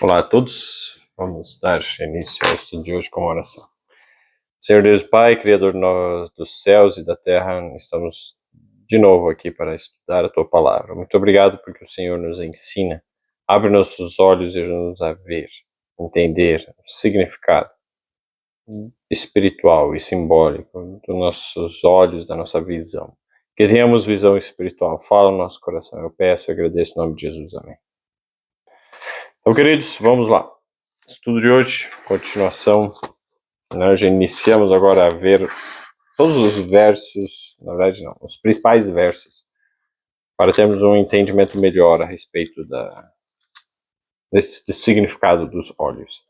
Olá a todos, vamos dar início ao estudo de hoje com uma oração. Senhor Deus Pai, Criador dos céus e da terra, estamos de novo aqui para estudar a Tua Palavra. Muito obrigado porque o Senhor nos ensina, abre nossos olhos e ajuda-nos a ver, entender o significado espiritual e simbólico dos nossos olhos, da nossa visão. Que tenhamos visão espiritual, fala no nosso coração, eu peço e agradeço em nome de Jesus, amém. Então, queridos, vamos lá. Estudo de hoje, continuação. Nós já iniciamos agora a ver todos os versos, na verdade não, os principais versos, para termos um entendimento melhor a respeito desse significado dos olhos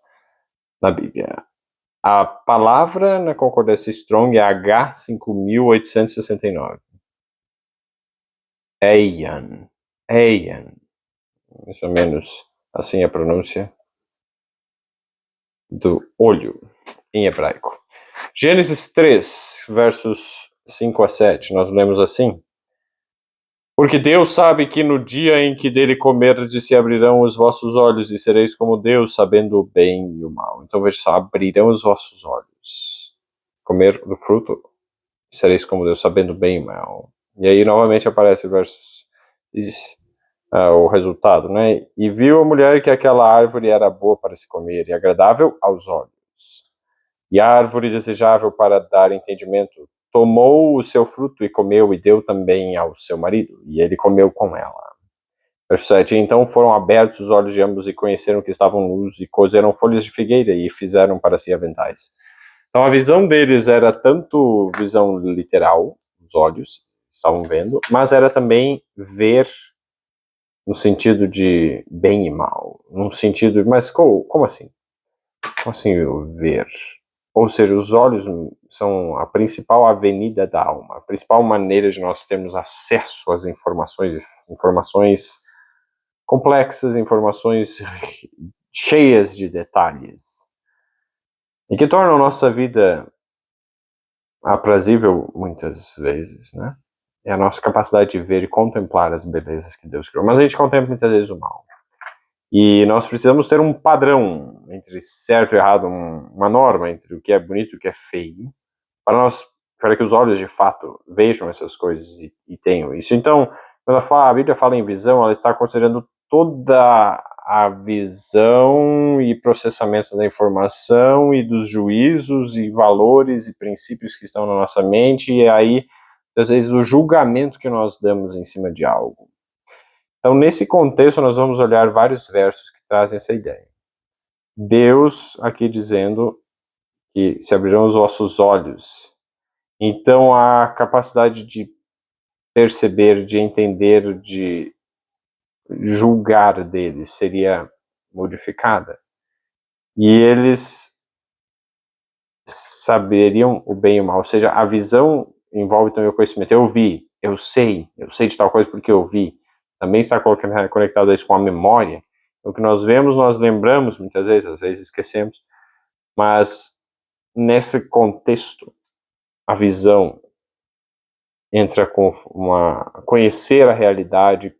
na Bíblia. A palavra na concordância Strong é H5869. Eian. Mais ou menos assim a pronúncia do olho em hebraico. Gênesis 3, versos 5 a 7, nós lemos assim: Porque Deus sabe que no dia em que dele comerdes se abrirão os vossos olhos e sereis como Deus, sabendo o bem e o mal. Então veja só, abrirão os vossos olhos. Comer do fruto e sereis como Deus, sabendo o bem e o mal. E aí novamente aparece o verso, o resultado, né? E viu a mulher que aquela árvore era boa para se comer e agradável aos olhos. E a árvore desejável para dar entendimento, tomou o seu fruto e comeu, e deu também ao seu marido, e ele comeu com ela. Verso 7, então foram abertos os olhos de ambos e conheceram que estavam nus, e cozeram folhas de figueira e fizeram para si aventais. Então a visão deles era tanto visão literal, os olhos estavam vendo, mas era também ver no sentido de bem e mal, num sentido, mas como assim? Como assim ver? Ou seja, os olhos são a principal avenida da alma, a principal maneira de nós termos acesso às informações complexas, informações cheias de detalhes, e que tornam a nossa vida aprazível muitas vezes, né? É a nossa capacidade de ver e contemplar as belezas que Deus criou. Mas a gente contempla muitas vezes o mal. E nós precisamos ter um padrão entre certo e errado, uma norma entre o que é bonito e o que é feio, para que os olhos de fato vejam essas coisas e tenham isso. Então, quando a Bíblia fala em visão, ela está considerando toda a visão e processamento da informação e dos juízos e valores e princípios que estão na nossa mente, e aí, às vezes, o julgamento que nós damos em cima de algo. Então, nesse contexto, nós vamos olhar vários versos que trazem essa ideia. Deus aqui dizendo que se abrirão os vossos olhos. Então, a capacidade de perceber, de entender, de julgar deles seria modificada. E eles saberiam o bem e o mal. Ou seja, a visão envolve também o conhecimento. Eu vi, eu sei de tal coisa porque eu vi. Também está conectado a isso com a memória. O que nós vemos, nós lembramos muitas vezes, às vezes esquecemos, mas nesse contexto, a visão entra com conhecer a realidade,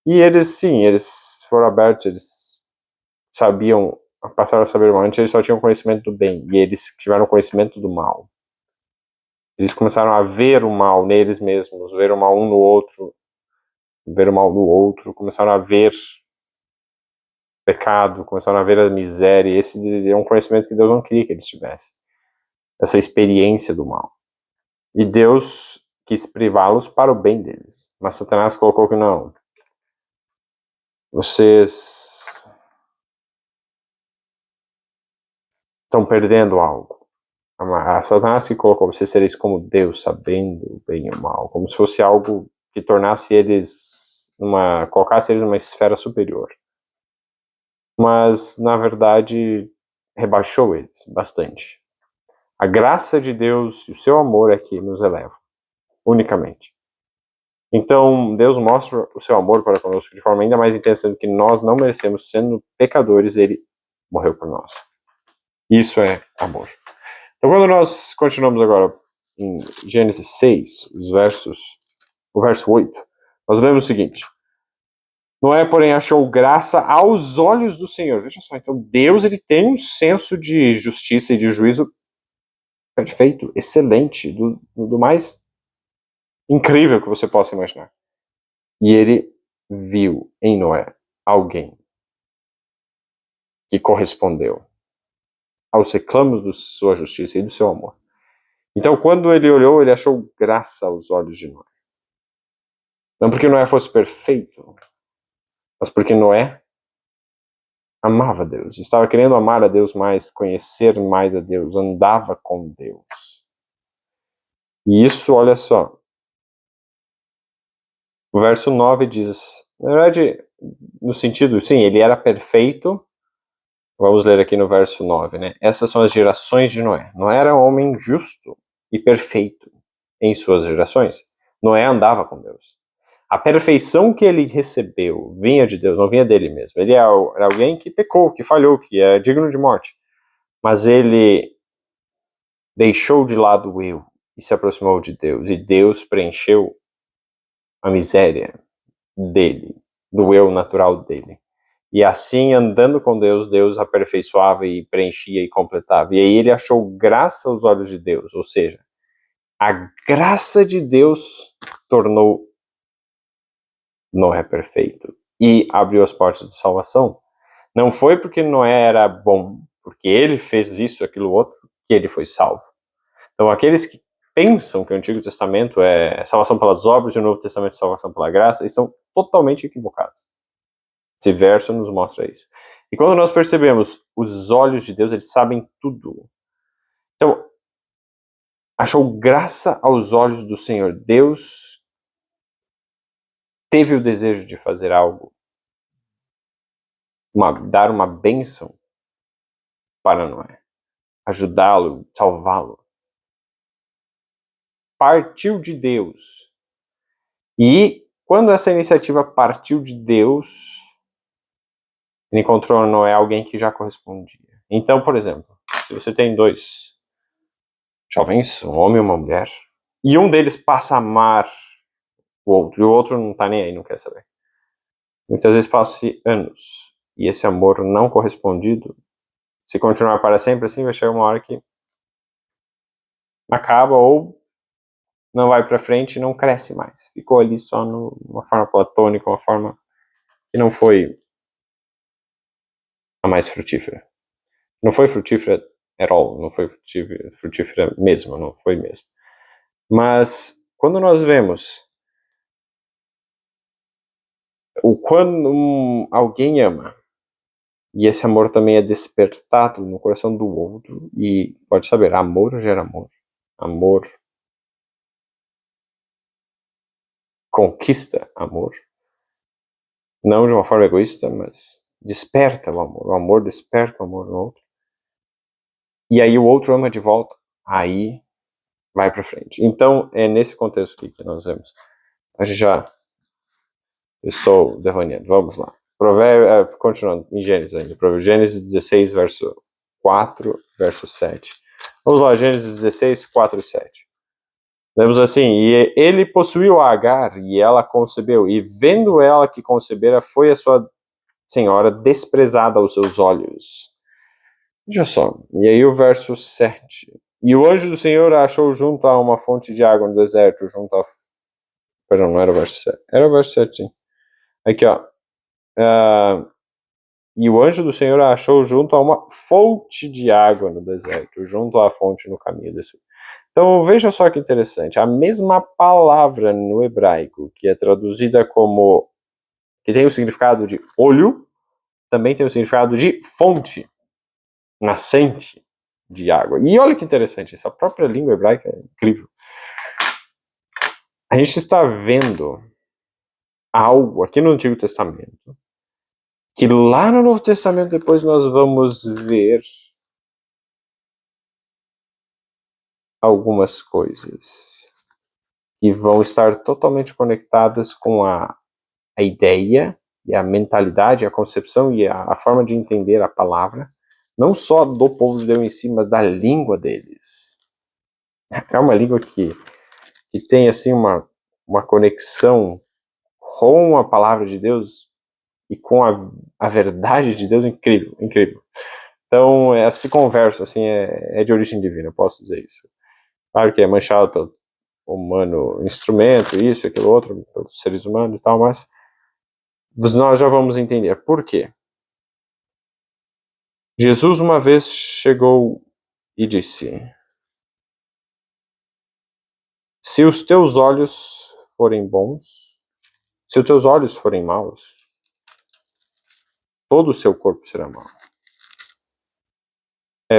e eles foram abertos, eles sabiam, passaram a saber o mal. Antes eles só tinham conhecimento do bem, e eles tiveram conhecimento do mal. Eles começaram a ver o mal neles mesmos, ver o mal um no outro, começaram a ver pecado, começaram a ver a miséria. Esse é um conhecimento que Deus não queria que eles tivessem, essa experiência do mal. E Deus quis privá-los para o bem deles, mas Satanás colocou que não, vocês estão perdendo algo. A Satanás que colocou, vocês sereis como Deus, sabendo o bem e o mal, como se fosse algo que tornasse eles colocasse eles numa esfera superior. Mas, na verdade, rebaixou eles bastante. A graça de Deus e o seu amor é que nos eleva, unicamente. Então, Deus mostra o seu amor para conosco de forma ainda mais intensa do que nós não merecemos, sendo pecadores, ele morreu por nós. Isso é amor. Então, quando nós continuamos agora em Gênesis 6, o verso 8, nós lemos o seguinte: Noé, porém, achou graça aos olhos do Senhor. Veja só, então Deus ele tem um senso de justiça e de juízo perfeito, excelente, do mais incrível que você possa imaginar. E ele viu em Noé alguém que correspondeu aos reclamos de sua justiça e do seu amor. Então, quando ele olhou, ele achou graça aos olhos de Noé. Não porque Noé fosse perfeito, mas porque Noé amava Deus, estava querendo amar a Deus mais, conhecer mais a Deus, andava com Deus. E isso, olha só, o verso 9 diz, na verdade, no sentido, sim, ele era perfeito. Vamos ler aqui no verso 9, né? Essas são as gerações de Noé. Noé era um homem justo e perfeito em suas gerações. Noé andava com Deus. A perfeição que ele recebeu vinha de Deus, não vinha dele mesmo. Ele era alguém que pecou, que falhou, que é digno de morte. Mas ele deixou de lado o eu e se aproximou de Deus. E Deus preencheu a miséria dele, do eu natural dele. E assim, andando com Deus, Deus aperfeiçoava e preenchia e completava. E aí ele achou graça aos olhos de Deus, ou seja, a graça de Deus tornou Noé perfeito e abriu as portas de salvação. Não foi porque Noé era bom, porque ele fez isso, aquilo, outro, que ele foi salvo. Então, aqueles que pensam que o Antigo Testamento é salvação pelas obras e o Novo Testamento é salvação pela graça, estão totalmente equivocados. Esse verso nos mostra isso. E quando nós percebemos os olhos de Deus, eles sabem tudo. Então, achou graça aos olhos do Senhor. Deus teve o desejo de fazer algo, dar uma bênção para Noé, ajudá-lo, salvá-lo. Partiu de Deus. E quando essa iniciativa partiu de Deus, ele encontrou em Noé alguém que já correspondia. Então, por exemplo, se você tem dois jovens, um homem e uma mulher, e um deles passa a amar o outro, e o outro não tá nem aí, não quer saber. Muitas vezes passam-se anos, e esse amor não correspondido, se continuar para sempre assim, vai chegar uma hora que acaba ou não vai para frente e não cresce mais. Ficou ali só numa forma platônica, uma forma que não foi a mais frutífera. Não foi frutífera at all, não foi frutífera mesmo, não foi mesmo. Mas quando nós vemos quando alguém ama, e esse amor também é despertado no coração do outro, e pode saber, amor gera amor. Amor conquista amor. Não de uma forma egoísta, mas desperta o amor. O amor desperta o amor no outro. E aí o outro ama de volta. Aí vai pra frente. Então, é nesse contexto aqui que nós vemos. A gente já... Estou devaneando. Vamos lá. Continuando em Gênesis ainda. Gênesis 16, verso 4, verso 7. Vamos lá, Gênesis 16, 4 e 7. Lemos assim, e ele possuiu a Agar, e ela concebeu, e vendo ela que concebera, foi a sua senhora desprezada aos seus olhos. Veja só, e aí o verso 7. E o anjo do Senhor a achou junto a uma fonte de água no deserto, junto a... Perdão, não era o verso 7. Era o verso 7, sim. Aqui, ó. E o anjo do Senhor a achou junto a uma fonte de água no deserto, junto à fonte no caminho desse. Então, veja só que interessante. A mesma palavra no hebraico, que é traduzida como... que tem o significado de olho, também tem o significado de fonte, nascente de água. E olha que interessante, essa própria língua hebraica é incrível. A gente está vendo algo aqui no Antigo Testamento, que lá no Novo Testamento depois nós vamos ver algumas coisas que vão estar totalmente conectadas com a ideia e a mentalidade, a concepção e a forma de entender a palavra, não só do povo judeu em si, mas da língua deles. É uma língua que tem assim uma conexão com a palavra de Deus e com a verdade de Deus, incrível, incrível. Então, esse converso, assim, é de origem divina, eu posso dizer isso. Claro que é manchado pelo humano instrumento, isso, aquilo outro, pelos seres humanos e tal, mas nós já vamos entender por quê. Jesus uma vez chegou e disse: se os teus olhos forem bons, se os teus olhos forem maus, todo o seu corpo será mau.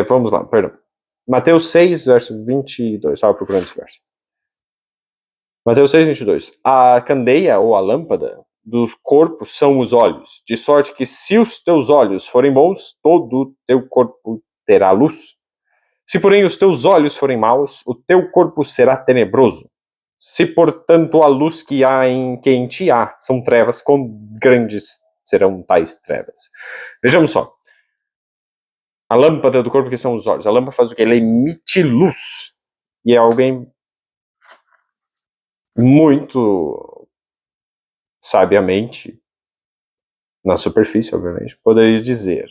Vamos lá, perdão. Mateus 6, verso 22. Estava procurando esse verso. Mateus 6, 22. A candeia ou a lâmpada do corpo são os olhos, de sorte que se os teus olhos forem bons, todo o teu corpo terá luz. Se, porém, os teus olhos forem maus, o teu corpo será tenebroso. Se, portanto, a luz que em ti há são trevas, quão grandes serão tais trevas. Vejamos só. A lâmpada do corpo que são os olhos. A lâmpada faz o quê? Ela emite luz. E alguém muito sabiamente, na superfície, obviamente, poderia dizer: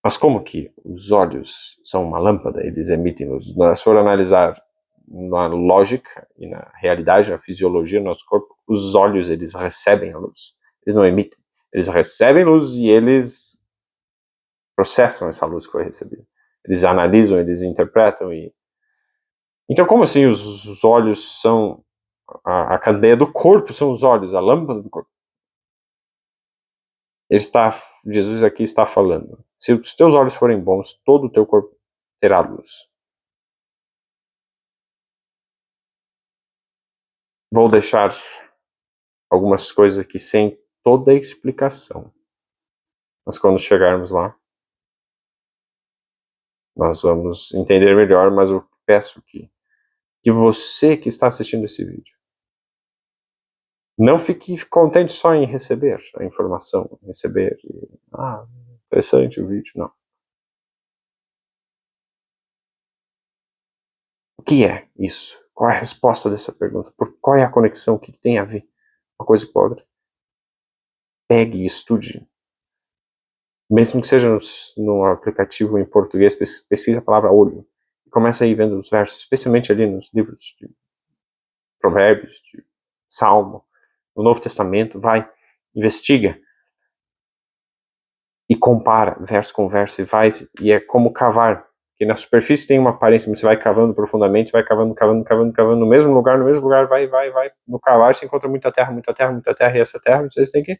mas como que os olhos são uma lâmpada? Eles emitem luz. Se for analisar na lógica e na realidade, na fisiologia do nosso corpo, os olhos, eles recebem a luz. Eles não emitem. Eles recebem luz e eles processam essa luz que foi recebida. Eles analisam, eles interpretam. Então, como assim os olhos são... A candeia do corpo são os olhos, a lâmpada do corpo? Jesus aqui está falando: se os teus olhos forem bons, todo o teu corpo terá luz. Vou deixar algumas coisas aqui sem toda a explicação, mas quando chegarmos lá, nós vamos entender melhor. Mas eu peço que você que está assistindo esse vídeo, não fique contente só em receber a informação, receber, interessante o vídeo, não. O que é isso? Qual é a resposta dessa pergunta? Qual é a conexão? O que tem a ver uma coisa com a outra? Pegue e estude. Mesmo que seja no aplicativo em português, pesquise a palavra olho. E comece a ir vendo os versos, especialmente ali nos livros de Provérbios, de Salmo, no Novo Testamento. Vai, investiga e compara verso com verso e é como cavar. Porque na superfície tem uma aparência, mas você vai cavando profundamente, vai cavando no mesmo lugar, vai. No cavar você encontra muita terra, e essa terra vocês têm que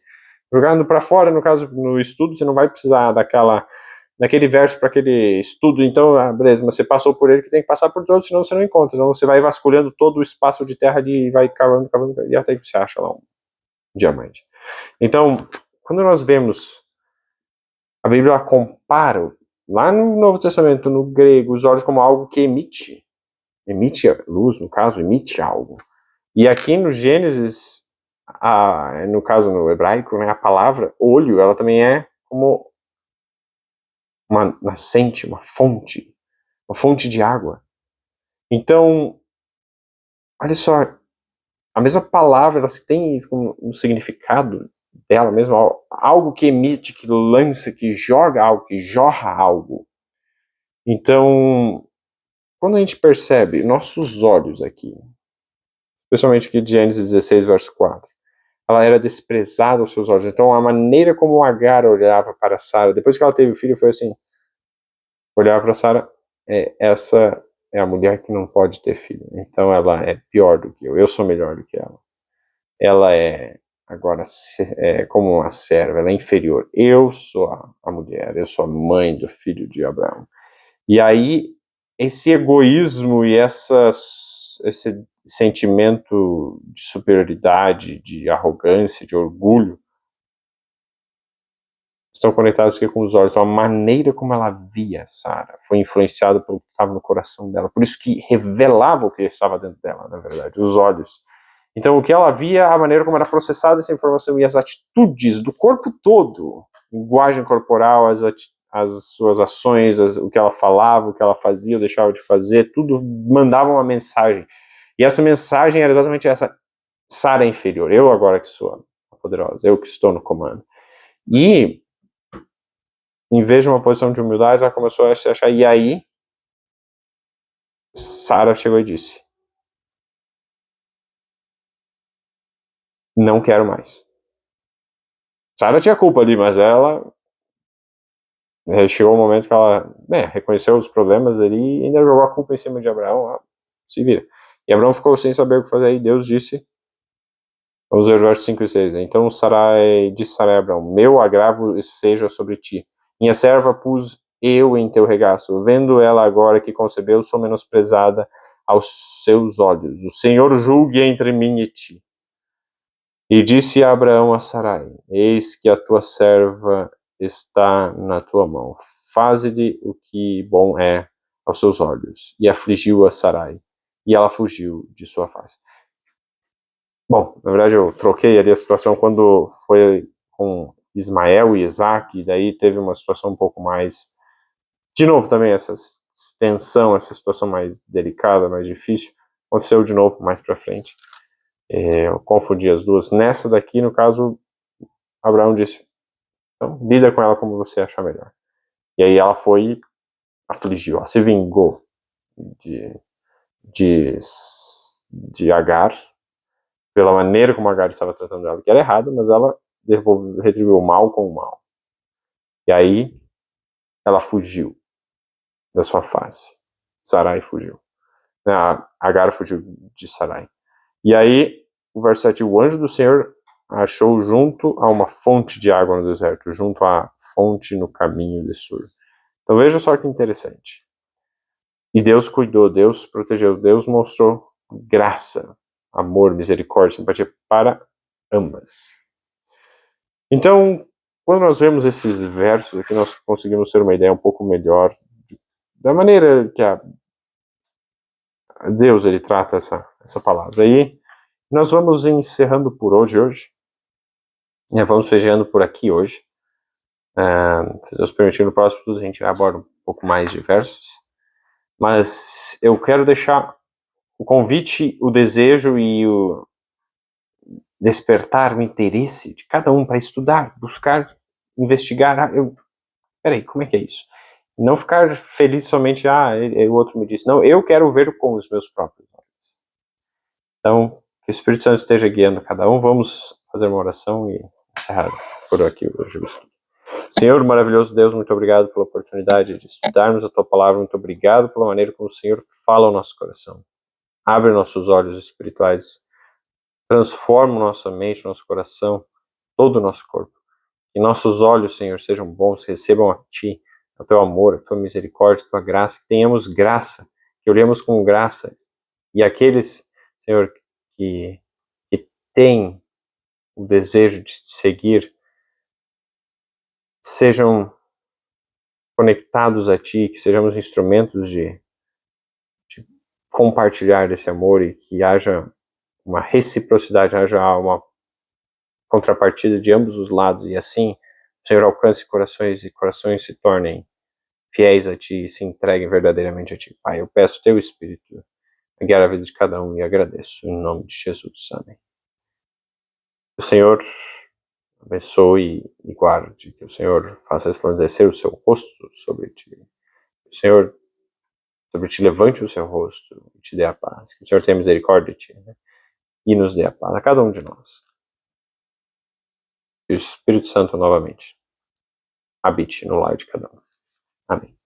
jogando para fora. No caso, no estudo, você não vai precisar daquele verso para aquele estudo. Então, beleza, mas você passou por ele, que tem que passar por todos, senão você não encontra. Então você vai vasculhando todo o espaço de terra ali e vai cavando, e até que você acha lá um diamante. Então, quando nós vemos a Bíblia, ela compara lá no Novo Testamento, no grego, os olhos como algo que emite luz, no caso, emite algo. E aqui no Gênesis, no caso no hebraico, né, a palavra olho, ela também é como uma nascente, uma fonte de água. Então, olha só, a mesma palavra, ela tem um significado dela mesmo, algo que emite, que lança, que joga algo, que jorra algo. Então, quando a gente percebe nossos olhos aqui, especialmente aqui de Gênesis 16, verso 4, ela era desprezada aos seus olhos. Então, a maneira como Agar olhava para Sara, depois que ela teve o filho, foi assim: olhava para Sara, essa é a mulher que não pode ter filho. Então, ela é pior do que eu sou melhor do que ela. Ela é, agora, como uma serva, ela é inferior. Eu sou a mulher, eu sou a mãe do filho de Abraão. E aí, esse egoísmo e esse sentimento de superioridade, de arrogância, de orgulho, estão conectados aqui com os olhos. Então, a maneira como ela via Sara foi influenciada pelo que estava no coração dela. Por isso que revelava o que estava dentro dela, na verdade, os olhos. Então, o que ela via, a maneira como era processada essa informação e as atitudes do corpo todo, linguagem corporal, as suas ações, o que ela falava, o que ela fazia ou deixava de fazer, tudo mandava uma mensagem. E essa mensagem era exatamente essa: Sara é inferior, eu agora que sou a poderosa, eu que estou no comando. E, em vez de uma posição de humildade, ela começou a se achar, e aí, Sara chegou e disse, não quero mais. Sara tinha culpa ali, mas ela chegou um momento que ela reconheceu os problemas ali e ainda jogou a culpa em cima de Abraão, se vira. E Abraão ficou sem saber o que fazer, e Deus disse, vamos ver os versos 5 e 6, então disse Sarai a Abraão, meu agravo seja sobre ti, minha serva pus eu em teu regaço, vendo ela agora que concebeu, sou menosprezada aos seus olhos, o Senhor julgue entre mim e ti. E disse Abraão a Sarai, eis que a tua serva está na tua mão, faze-lhe o que bom é aos seus olhos. E afligiu a Sarai, e ela fugiu de sua face. Bom, na verdade eu troquei ali a situação quando foi com Ismael e Isaac, e daí teve uma situação um pouco mais, de novo também essa tensão, essa situação mais delicada, mais difícil, aconteceu de novo mais pra frente. Eu confundi as duas. Nessa daqui, no caso, Abraão disse, então, lida com ela como você achar melhor. E aí ela foi, afligiu, ela se vingou de Agar, pela maneira como Agar estava tratando ela, que era errado, mas ela retribuiu o mal com o mal. E aí, ela fugiu da sua face. Sarai fugiu. Agar fugiu de Sarai. E aí, o verso 7, o anjo do Senhor achou junto a uma fonte de água no deserto, junto à fonte no caminho de Sur. Então veja só que interessante. E Deus cuidou, Deus protegeu, Deus mostrou graça, amor, misericórdia, simpatia para ambas. Então, quando nós vemos esses versos aqui, nós conseguimos ter uma ideia um pouco melhor da maneira que Deus ele trata essa palavra. E nós vamos encerrando por hoje. Vamos fechando por aqui hoje. Se Deus permitir, no próximo a gente aborda um pouco mais de versos. Mas eu quero deixar o convite, o desejo e o despertar o interesse de cada um para estudar, buscar, investigar. Peraí, como é que é isso? Não ficar feliz somente, o outro me disse. Não, eu quero ver com os meus próprios olhos. Então, que o Espírito Santo esteja guiando cada um. Vamos fazer uma oração e encerrar por aqui hoje o estudo. Senhor, maravilhoso Deus, muito obrigado pela oportunidade de estudarmos a Tua Palavra. Muito obrigado pela maneira como o Senhor fala ao nosso coração. Abre nossos olhos espirituais. Transforma nossa mente, nosso coração, todo o nosso corpo. Que nossos olhos, Senhor, sejam bons, recebam a Ti, o Teu amor, a Tua misericórdia, a Tua graça. Que tenhamos graça, que olhemos com graça. E aqueles, Senhor, que têm o desejo de te seguir, sejam conectados a Ti, que sejamos instrumentos de compartilhar desse amor e que haja uma reciprocidade, haja uma contrapartida de ambos os lados e assim o Senhor alcance corações e corações se tornem fiéis a Ti e se entreguem verdadeiramente a Ti. Pai, eu peço Teu Espírito a guiar a vida de cada um e agradeço em nome de Jesus. Amém. O Senhor abençoe e guarde, que o Senhor faça resplandecer o seu rosto sobre ti. Que o Senhor sobre ti levante o seu rosto e te dê a paz. Que o Senhor tenha misericórdia de ti, e nos dê a paz, a cada um de nós. Que o Espírito Santo novamente habite no lar de cada um. Amém.